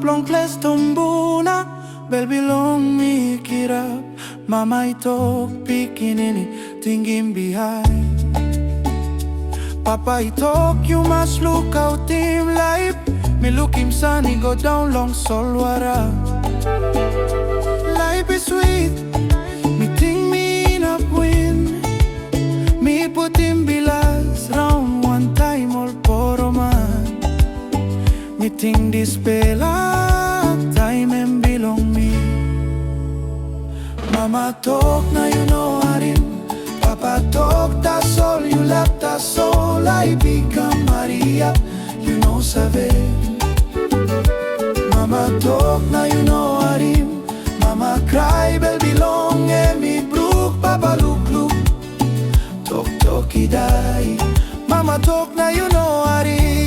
plong kles tombuna bel bilong mikirap mama itok pikinini tingim bihain papa itok you mas lukaw tim laip milukim sani go down long solwara laip is sweet me ting me up win me put him bilas round one time all poroman me ting Dispela taim and bilong me mama talk na you know Harim papa talk tasol you laip tasol I become Maria you know sabe mama talk na you know Harim mama cry bel bilong me brook papa look look talk idai mama talk na you know Harim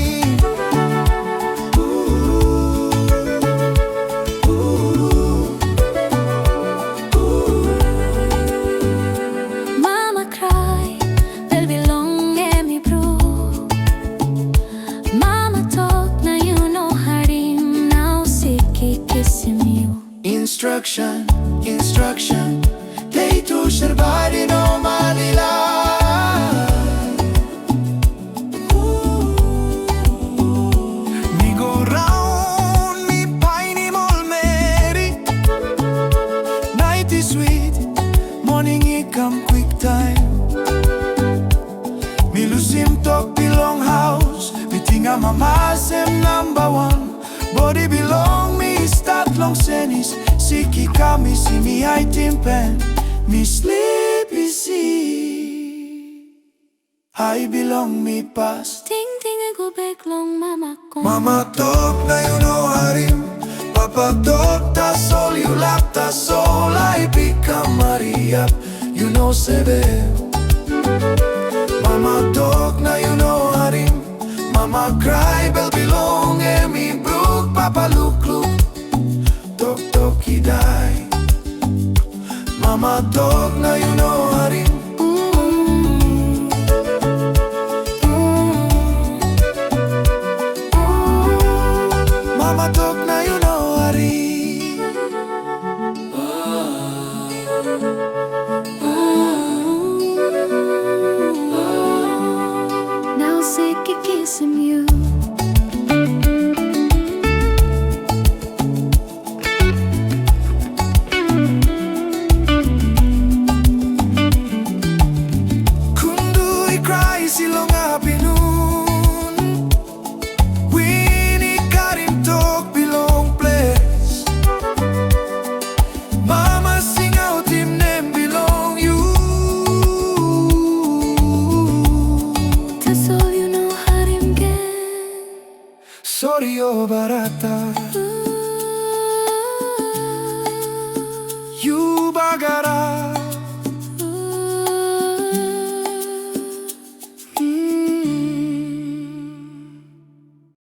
Instruction, instruction Lei tu sherbari no malila Me go round, me piney mol meri Night is sweet, morning it come quick time Me lusim talk bilong house Me tinga mama sem number one Body belong me start long senis Siki kami si mi ay timpen Mi sleepy see I belong mi pas Ting ting go back long mama ko Mama talk na you know Harim Papa talk tasol you laip tasol I become Maria you know sebe Mama talk na you know Harim Mama cry bel bilong me brook papa look look Tok idai Mama talk na you know Harim Mama talk na you know Harim Now sick of kissing you Sori barata